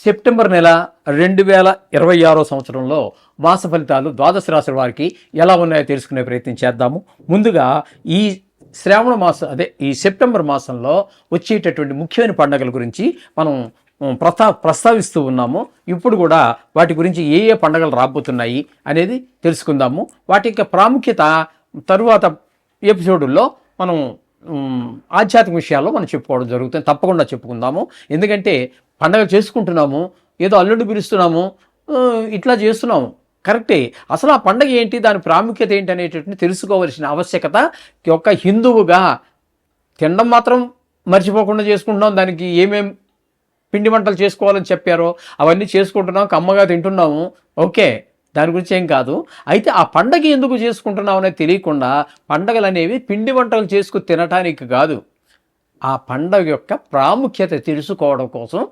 September నెల 2026 సంవత్సరంలో మాస ఫలితాలు ద్వాదశ రాశుల వారికి ఎలా ఉన్నాయో తెలుసుకునే ప్రయత్నం చేద్దాము. ముందుగా ఈ శ్రావణ మాసం ఈ సెప్టెంబర్ మాసంలో వచ్చేటటువంటి ముఖ్యమైన పండుగల గురించి మనం ప్రస్తావిస్తూ ఉన్నాము. ఇప్పుడు కూడా వాటి గురించి ఏ ఏ పండుగలు రాబోతున్నాయి అనేది తెలుసుకుందాము. వాటి యొక్క ప్రాముఖ్యత తరువాత ఎపిసోడుల్లో మనం ఆధ్యాత్మిక విషయాల్లో మనం చెప్పుకోవడం జరుగుతుంది. తప్పకుండా చెప్పుకుందాము. ఎందుకంటే పండగలు చేసుకుంటున్నాము, ఏదో అల్లుడు పిలుస్తున్నాము, ఇట్లా చేస్తున్నాము, కరెక్టే. అసలు ఆ పండగ ఏంటి, దాని ప్రాముఖ్యత ఏంటి అనేటటువంటి తెలుసుకోవాల్సిన ఆవశ్యకత ఒక హిందువుగా తినడం మాత్రం మర్చిపోకుండా చేసుకుంటున్నాం. దానికి ఏమేం పిండి వంటలు చేసుకోవాలని చెప్పారో అవన్నీ చేసుకుంటున్నాం, కమ్మగా తింటున్నాము, ఓకే, దాని గురించి ఏం కాదు. అయితే ఆ పండగ ఎందుకు చేసుకుంటున్నాం అనేది తెలియకుండా పండగలు అనేవి పిండి వంటలు చేసుకు తినటానికి కాదు, ఆ పండగ యొక్క ప్రాముఖ్యత తెలుసుకోవడం కోసం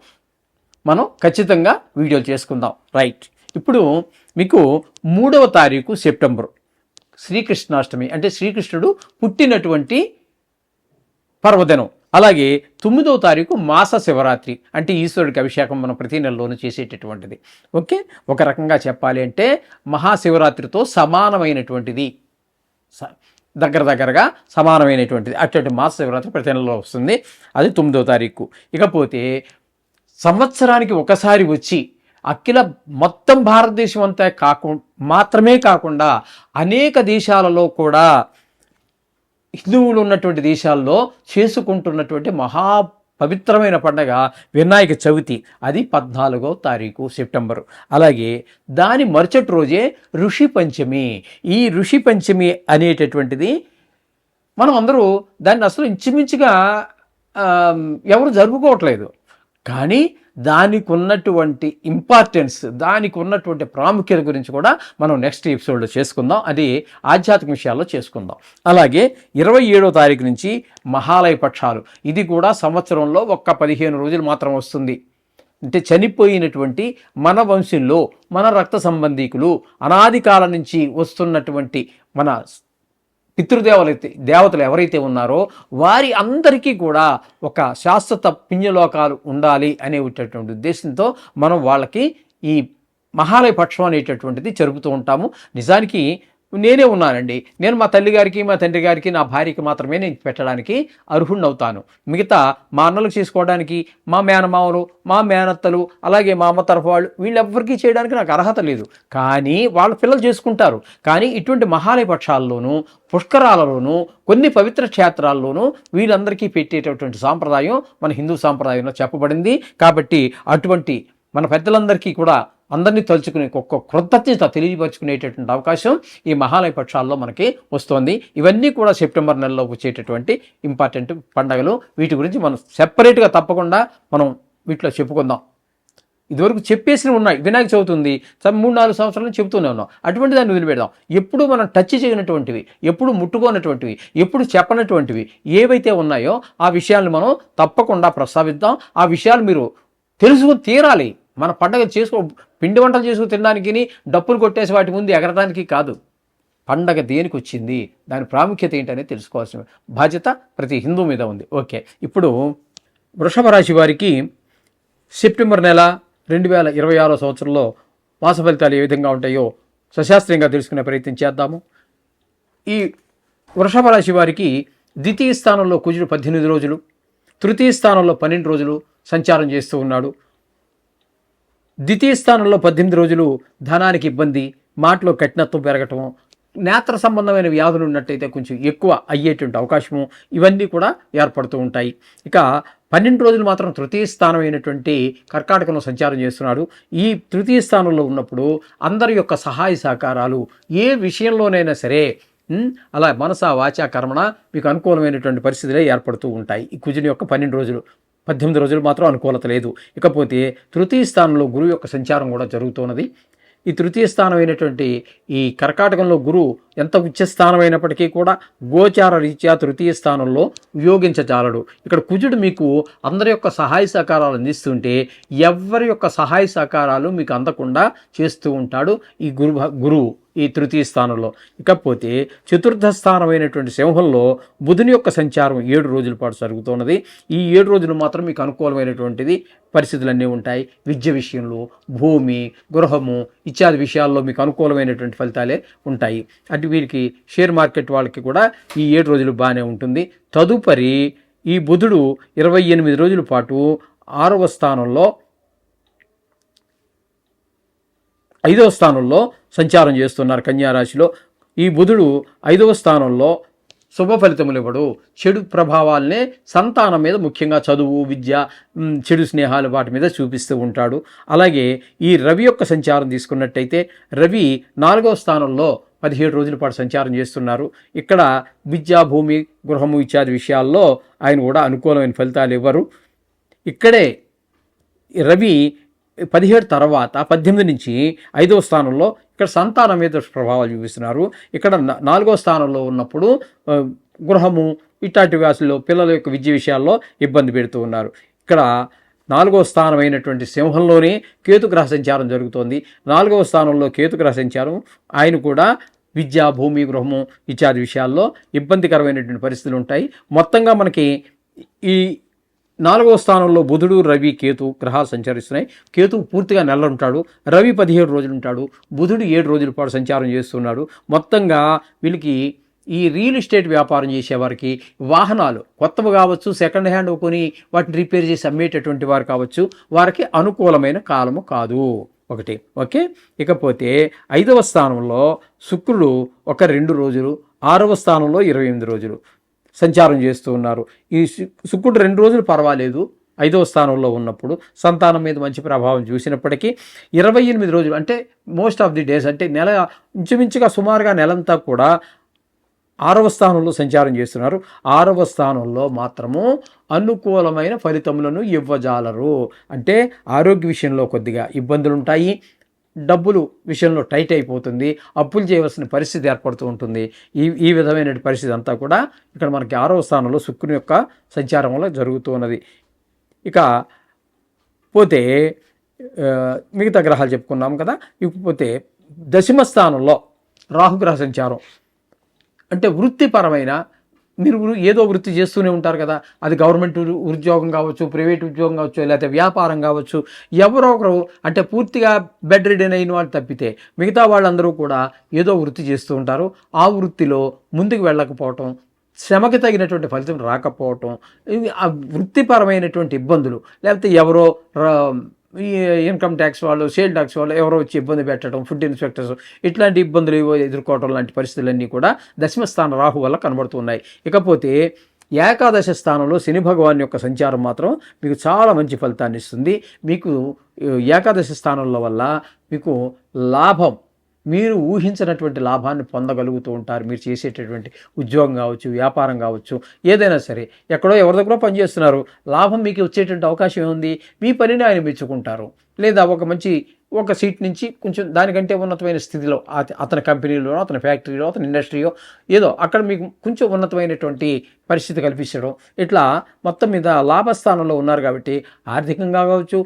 మనం ఖచ్చితంగా వీడియోలు చేసుకుందాం. రైట్, ఇప్పుడు మీకు 3వ తారీఖు సెప్టెంబర్ శ్రీకృష్ణాష్టమి, అంటే శ్రీకృష్ణుడు పుట్టినటువంటి పర్వదినం. అలాగే 9వ తారీఖు మాస శివరాత్రి, అంటే ఈశ్వరుడికి అభిషేకం మనం ప్రతి నెలలోనూ చేసేటటువంటిది. ఓకే, ఒక రకంగా చెప్పాలి అంటే మహాశివరాత్రితో సమానమైనటువంటిది, దగ్గరగా సమానమైనటువంటిది. అటువంటి మాస శివరాత్రి ప్రతి నెలలో వస్తుంది, అది 9వ తారీఖు. ఇకపోతే సంవత్సరానికి ఒకసారి వచ్చి అఖిల మొత్తం భారతదేశం అంతా మాత్రమే కాకుండా అనేక దేశాలలో కూడా హిందువులు ఉన్నటువంటి దేశాల్లో చేసుకుంటున్నటువంటి మహా పవిత్రమైన పండగ వినాయక చవితి, అది 14వ తారీఖు సెప్టెంబరు. అలాగే దాని మరుసటి రోజే ఋషి పంచమి. ఈ ఋషి పంచమి అనేటటువంటిది మనం అందరూ దాన్ని అసలు ఇంచుమించుగా ఎవరు జరుపుకోవట్లేదు, కానీ దానికి ఉన్నటువంటి ఇంపార్టెన్స్, దానికి ఉన్నటువంటి ప్రాముఖ్యత గురించి కూడా మనం నెక్స్ట్ ఎపిసోడ్లో చేసుకుందాం. అది ఆధ్యాత్మిక విషయాల్లో చేసుకుందాం. అలాగే 27వ తారీఖు నుంచి మహాలయ పక్షాలు, ఇది కూడా సంవత్సరంలో ఒక్క 15 రోజులు మాత్రం వస్తుంది. అంటే చనిపోయినటువంటి మన వంశంలో మన రక్త సంబంధీకులు అనాది కాలం నుంచి వస్తున్నటువంటి మన దేవతలు ఎవరైతే ఉన్నారో వారి అందరికీ కూడా ఒక శాశ్వత పుణ్యలోకాలు ఉండాలి అనేటటువంటి ఉద్దేశంతో మనం వాళ్ళకి ఈ మహాలయ పక్షం అనేటటువంటిది జరుపుతూ ఉంటాము. నిజానికి నేనే ఉన్నానండి, నేను మా తల్లిగారికి మా తండ్రి గారికి నా భార్యకి మాత్రమే నేను పెట్టడానికి అర్హుణ్ణి అవుతాను. మిగతా మా అన్నలకు చేసుకోవడానికి, మా మేనమామలు, మా మేనత్తలు, అలాగే మా అమ్మ తరఫు వాళ్ళు, వీళ్ళెవ్వరికీ చేయడానికి నాకు అర్హత లేదు. కానీ వాళ్ళ పిల్లలు చేసుకుంటారు. కానీ ఇటువంటి మహాలయ పక్షాల్లోనూ పుష్కరాలలోనూ కొన్ని పవిత్ర క్షేత్రాల్లోనూ వీళ్ళందరికీ పెట్టేటటువంటి సాంప్రదాయం మన హిందూ సాంప్రదాయంలో చెప్పబడింది. కాబట్టి అటువంటి మన పెద్దలందరికీ కూడా అందరినీ తలుచుకునే ఒక్క కృతజ్ఞత తెలియపరుచుకునేటటువంటి అవకాశం ఈ మహాలయ పక్షాల్లో మనకి వస్తుంది. ఇవన్నీ కూడా సెప్టెంబర్ నెలలో వచ్చేటటువంటి ఇంపార్టెంట్ పండుగలు. వీటి గురించి మనం సెపరేట్గా తప్పకుండా మనం వీటిలో చెప్పుకుందాం. ఇదివరకు చెప్పేసినవి ఉన్నాయి. వినాయక చవితి ఉంది, 3-4 సంవత్సరాలు చెబుతూనే ఉన్నాం. అటువంటి దాన్ని వదిలిపెడదాం. ఎప్పుడు మనం టచ్ చేయనటువంటివి, ఎప్పుడు ముట్టుకోనటువంటివి, ఎప్పుడు చెప్పనటువంటివి ఏవైతే ఉన్నాయో ఆ విషయాలను మనం తప్పకుండా ప్రస్తావిద్దాం. ఆ విషయాలు మీరు తెలుసుకుని తీరాలి. మన పండగ పిండి వంటలు చేసుకుని తినడానికి, డప్పులు కొట్టేసి వాటి ముందు ఎగరడానికి కాదు. పండగ దేనికి వచ్చింది, దాని ప్రాముఖ్యత ఏంటనేది తెలుసుకోవాల్సిన బాధ్యత ప్రతి హిందూ మీద ఉంది. ఓకే, ఇప్పుడు వృషభ రాశి వారికి సెప్టెంబర్ నెల 2026 సంవత్సరంలో మాస ఫలితాలు ఏ విధంగా ఉంటాయో సశాస్త్రీయంగా తెలుసుకునే ప్రయత్నం చేద్దాము. ఈ వృషభ రాశి వారికి ద్వితీయ స్థానంలో కుజుడు 18 రోజులు, తృతీయ స్థానంలో 12 రోజులు సంచారం చేస్తూ ఉన్నాడు. ద్వితీయ స్థానంలో 18 రోజులు ధనానికి ఇబ్బంది, మాటలో కఠినత్వం పెరగటం, నేత్ర సంబంధమైన వ్యాధులు ఉన్నట్టయితే కొంచెం ఎక్కువ అయ్యేటువంటి అవకాశము, ఇవన్నీ కూడా ఏర్పడుతూ ఉంటాయి. ఇక 12 రోజులు మాత్రం తృతీయ స్థానం అయినటువంటి కర్కాటకంలో సంచారం చేస్తున్నాడు. ఈ తృతీయ స్థానంలో ఉన్నప్పుడు అందరి యొక్క సహాయ సహకారాలు ఏ విషయంలోనైనా సరే అలా మనస వాచ కర్మణ మీకు అనుకూలమైనటువంటి పరిస్థితులే ఏర్పడుతూ ఉంటాయి. ఈ కుజుని యొక్క 12 రోజులు, 18 రోజులు మాత్రం అనుకూలత లేదు. ఇకపోతే తృతీయ స్థానంలో గురువు యొక్క సంచారం కూడా జరుగుతున్నది. ఈ తృతీయ స్థానం అయినటువంటి ఈ కర్కాటకంలో గురువు ఎంత ఉచ్చస్థానం అయినప్పటికీ కూడా గోచార రీత్యా తృతీయ స్థానంలో వియోగించజాలడు. ఇక్కడ కుజుడు మీకు అందరి యొక్క సహాయ సహకారాలు అందిస్తుంటే ఎవరి యొక్క సహాయ సహకారాలు మీకు అందకుండా చేస్తూ ఉంటాడు ఈ గురువు. ఈ తృతీయ స్థానంలో. ఇకపోతే చతుర్థ స్థానమైనటువంటి సింహంలో బుధుని యొక్క సంచారం 7 రోజుల పాటు జరుగుతున్నది. ఈ 7 రోజులు మాత్రం మీకు అనుకూలమైనటువంటిది పరిస్థితులన్నీ ఉంటాయి. విద్య విషయంలో, భూమి, గృహము ఇత్యాది విషయాల్లో మీకు అనుకూలమైనటువంటి ఫలితాలే ఉంటాయి. అటు వీరికి షేర్ మార్కెట్ వాళ్ళకి కూడా ఈ 7 రోజులు బాగానే ఉంటుంది. తదుపరి ఈ బుధుడు 28 రోజుల పాటు 6వ స్థానంలో 5వ స్థానంలో సంచారం చేస్తున్నారు కన్యారాశిలో. ఈ బుధుడు 5వ స్థానంలో శుభ ఫలితములు ఇవ్వడు. చెడు ప్రభావాలనే సంతానం మీద, ముఖ్యంగా చదువు, విద్య, చెడు స్నేహాలు వాటి మీద చూపిస్తూ ఉంటాడు. అలాగే ఈ రవి యొక్క సంచారం తీసుకున్నట్టయితే రవి 4వ స్థానంలో 17 రోజుల పాటు సంచారం చేస్తున్నారు. ఇక్కడ విద్య, భూమి, గృహము ఇత్యాది విషయాల్లో ఆయన కూడా అనుకూలమైన ఫలితాలు ఇవ్వరు. ఇక్కడే రవి 17 తర్వాత 18 నుంచి 5వ స్థానంలో ఇక్కడ సంతానం మీద ప్రభావాలు చూపిస్తున్నారు. ఇక్కడ 4వ స్థానంలో ఉన్నప్పుడు గృహము ఇట్లాంటి వాసుల్లో పిల్లల యొక్క విద్య విషయాల్లో ఇబ్బంది పెడుతూ ఉన్నారు. ఇక్కడ 4వ స్థానం అయినటువంటి సింహంలోనే కేతుగ్రహ సంచారం జరుగుతోంది. 4వ స్థానంలో కేతుగ్రహ సంచారం ఆయన కూడా విద్య, భూమి, గృహము ఇత్యాది విషయాల్లో ఇబ్బందికరమైనటువంటి పరిస్థితులు ఉంటాయి. మొత్తంగా మనకి ఈ 4వ స్థానంలో బుధుడు, రవి, కేతు గ్రహాలు సంచరిస్తున్నాయి. కేతు పూర్తిగా నెల ఉంటాడు, రవి 17 రోజులు ఉంటాడు, బుధుడు 7 రోజుల పాటు సంచారం చేస్తున్నాడు. మొత్తంగా వీళ్ళకి ఈ రియల్ ఎస్టేట్ వ్యాపారం చేసేవారికి, వాహనాలు కొత్తవి కావచ్చు, సెకండ్ హ్యాండ్ కొని వాటిని రిపేర్ చేసి అమ్మేటటువంటి వారు కావచ్చు, వారికి అనుకూలమైన కాలము కాదు. ఒకటి ఓకే. ఇకపోతే 5వ స్థానంలో శుక్రుడు 2 రోజులు, 6వ స్థానంలో 28 రోజులు సంచారం చేస్తూ ఉన్నారు. ఈ శుక్రుడు 2 రోజులు పర్వాలేదు 5వ స్థానంలో ఉన్నప్పుడు, సంతానం మీద మంచి ప్రభావం చూసినప్పటికీ 28 రోజులు అంటే మోస్ట్ ఆఫ్ ది డేస్, అంటే నెల ఇంచుమించుగా సుమారుగా నెలంతా కూడా 6వ స్థానంలో సంచారం చేస్తున్నారు. 6వ స్థానంలో మాత్రము అనుకూలమైన ఫలితములను ఇవ్వజాలరు. అంటే ఆరోగ్య విషయంలో కొద్దిగా ఇబ్బందులు ఉంటాయి, డబ్బులు విషయంలో టైట్ అయిపోతుంది, అప్పులు చేయవలసిన పరిస్థితి ఏర్పడుతూ ఉంటుంది. ఈ విధమైన పరిస్థితి అంతా కూడా ఇక్కడ మనకి 6వ స్థానంలో శుక్రుని యొక్క సంచారం వల్ల జరుగుతూ ఉన్నది. ఇక పోతే మిగతా గ్రహాలు చెప్పుకున్నాం కదా. ఇకపోతే 10వ స్థానంలో రాహుగ్రహ సంచారం. అంటే వృత్తిపరమైన మీరు ఏదో వృత్తి చేస్తూనే ఉంటారు కదా, అది గవర్నమెంట్ ఉద్యోగం కావచ్చు, ప్రైవేట్ ఉద్యోగం కావచ్చు, లేకపోతే వ్యాపారం కావచ్చు. ఎవరో ఒకరు అంటే పూర్తిగా బెడ్ రిడెన్ అయిన వాళ్ళు తప్పితే మిగతా వాళ్ళందరూ కూడా ఏదో వృత్తి చేస్తూ ఉంటారు. ఆ వృత్తిలో ముందుకు వెళ్ళకపోవటం, శ్రమకి తగినటువంటి ఫలితం రాకపోవటం, ఆ వృత్తిపరమైనటువంటి ఇబ్బందులు, లేకపోతే ఎవరో ఈ ఇన్కమ్ ట్యాక్స్ వాళ్ళు, సేల్ ట్యాక్స్ వాళ్ళు ఎవరో వచ్చి ఇబ్బంది పెట్టడం, ఫుడ్ ఇన్స్పెక్టర్స్ ఇట్లాంటి ఇబ్బందులు ఎదుర్కోవడం లాంటి పరిస్థితులన్నీ కూడా 10వ స్థానం రాహు వల్ల కనబడుతున్నాయి. ఇకపోతే ఏకాదశ స్థానంలో శని భగవాన్ యొక్క సంచారం మాత్రం మీకు చాలా మంచి ఫలితాన్ని ఇస్తుంది. మీకు ఏకాదశ స్థానంలో వల్ల మీకు లాభం, మీరు ఊహించినటువంటి లాభాన్ని పొందగలుగుతూ ఉంటారు. మీరు చేసేటటువంటి ఉద్యోగం కావచ్చు, వ్యాపారం కావచ్చు, ఏదైనా సరే ఎక్కడో ఎవరి దగ్గర పనిచేస్తున్నారు, లాభం మీకు వచ్చేటువంటి అవకాశం ఏముంది, మీ పనిని ఆయన మెచ్చుకుంటారు. లేదా ఒక సీట్ నుంచి కొంచెం దానికంటే ఉన్నతమైన స్థితిలో అతని కంపెనీలో, అతని ఫ్యాక్టరీలో, అతని ఇండస్ట్రీలో ఏదో అక్కడ మీకు కొంచెం ఉన్నతమైనటువంటి పరిస్థితి కల్పించడం, ఇట్లా మొత్తం మీద లాభస్థానంలో ఉన్నారు కాబట్టి ఆర్థికంగా కావచ్చు,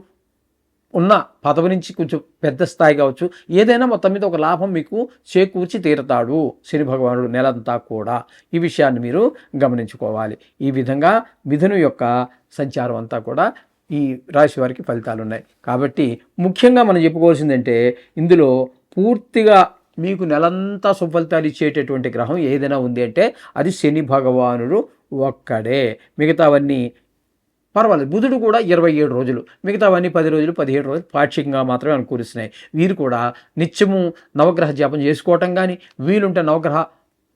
ఉన్న పదవి నుంచి కొంచెం పెద్ద స్థాయి కావచ్చు, ఏదైనా మొత్తం మీద ఒక లాభం మీకు చేకూర్చి తీరతాడు శని భగవానుడు నెలంతా కూడా. ఈ విషయాన్ని మీరు గమనించుకోవాలి. ఈ విధంగా మిథును యొక్క సంచారం అంతా కూడా ఈ రాశి వారికి ఫలితాలు ఉన్నాయి. కాబట్టి ముఖ్యంగా మనం చెప్పుకోవాల్సిందంటే ఇందులో పూర్తిగా మీకు నెలంతా సుఫలితాలు ఇచ్చేటటువంటి గ్రహం ఏదైనా ఉంది అంటే అది శని భగవానుడు ఒక్కడే. మిగతావన్నీ పర్వాలేదు. బుధుడు కూడా 27 రోజులు, మిగతావన్నీ 10 రోజులు, 17 రోజులు పాక్షికంగా మాత్రమే అనుకూలిస్తున్నాయి. వీరు కూడా నిత్యము నవగ్రహ జపం చేసుకోవటం కానీ, వీలుంటే నవగ్రహ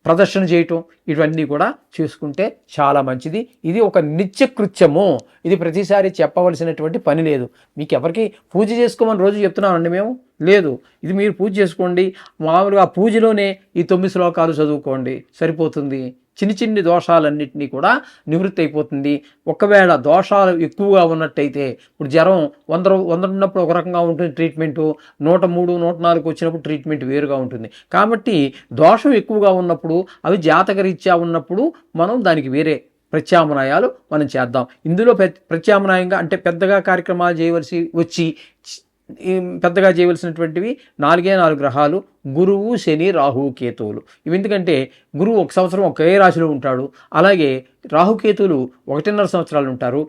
ప్రదర్శన చేయటం, ఇవన్నీ కూడా చేసుకుంటే చాలా మంచిది. ఇది ఒక నిత్యకృత్యము. ఇది ప్రతిసారి చెప్పవలసినటువంటి పని లేదు. మీకు ఎవరికి పూజ చేసుకోమని రోజు చెప్తున్నామండి మేము? లేదు. ఇది మీరు పూజ చేసుకోండి. మామూలుగా పూజలోనే ఈ 9 శ్లోకాలు చదువుకోండి, సరిపోతుంది. చిన్ని దోషాలన్నింటినీ కూడా నివృత్తి అయిపోతుంది. ఒకవేళ దోషాలు ఎక్కువగా ఉన్నట్టయితే, ఇప్పుడు జ్వరం 100 ఉన్నప్పుడు ఒక రకంగా ఉంటుంది ట్రీట్మెంటు, 103, 104 వచ్చినప్పుడు ట్రీట్మెంట్ వేరుగా ఉంటుంది. కాబట్టి దోషం ఎక్కువగా ఉన్నప్పుడు, అవి జాతకరీత్యా ఉన్నప్పుడు మనం దానికి వేరే ప్రత్యామ్నాయాలు మనం చేద్దాం. ఇందులో ప్రత్యామ్నాయంగా అంటే పెద్దగా కార్యక్రమాలు చేయవలసి వచ్చి ఈ పెద్దగా చేయవలసినటువంటివి 4 గ్రహాలు: గురువు, శని, రాహువు, కేతువులు. ఇవి ఎందుకంటే గురువు 1 సంవత్సరం ఒకే రాశిలో ఉంటాడు. అలాగే రాహుకేతువులు 1.5 సంవత్సరాలు ఉంటారు.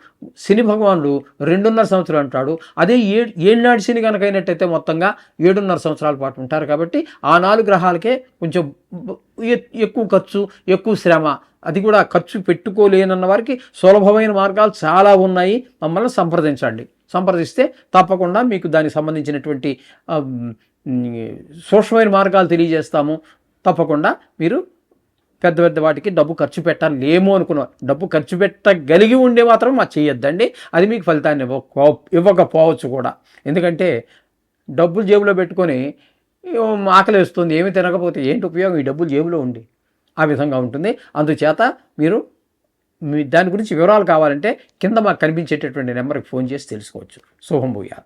శని భగవానుడు 2.5 సంవత్సరాలు ఉంటాడు. అదే ఏళ్ళనాడు శని కనుక అయినట్టయితే మొత్తంగా 7.5 సంవత్సరాల పాటు ఉంటారు. కాబట్టి ఆ 4 గ్రహాలకే కొంచెం ఎక్కువ ఖర్చు, ఎక్కువ శ్రమ. అది కూడా ఖర్చు పెట్టుకోలేనన్న వారికి సులభమైన మార్గాలు చాలా ఉన్నాయి. మమ్మల్ని సంప్రదిస్తే తప్పకుండా మీకు దానికి సంబంధించినటువంటి సూక్ష్మమైన మార్గాలు తెలియజేస్తాము. తప్పకుండా మీరు పెద్ద వాటికి డబ్బు ఖర్చు పెట్టలేమో అనుకున్న డబ్బు ఖర్చు పెట్టగలిగి ఉండే మాత్రం మా చేయొద్దండి. అది మీకు ఫలితాన్ని ఇవ్వకపోవచ్చు కూడా. ఎందుకంటే డబ్బులు జేబులో పెట్టుకొని ఆకలి వేస్తుంది, ఏమి తినకపోతే ఏంటి ఉపయోగం? ఈ డబ్బులు జేబులో ఉండి ఆ విధంగా ఉంటుంది. అందుచేత మీరు దాని గురించి వివరాలు కావాలంటే కింద మాకు కనిపించేటటువంటి నెంబర్కి ఫోన్ చేసి తెలుసుకోవచ్చు. శుభం భూయాత్.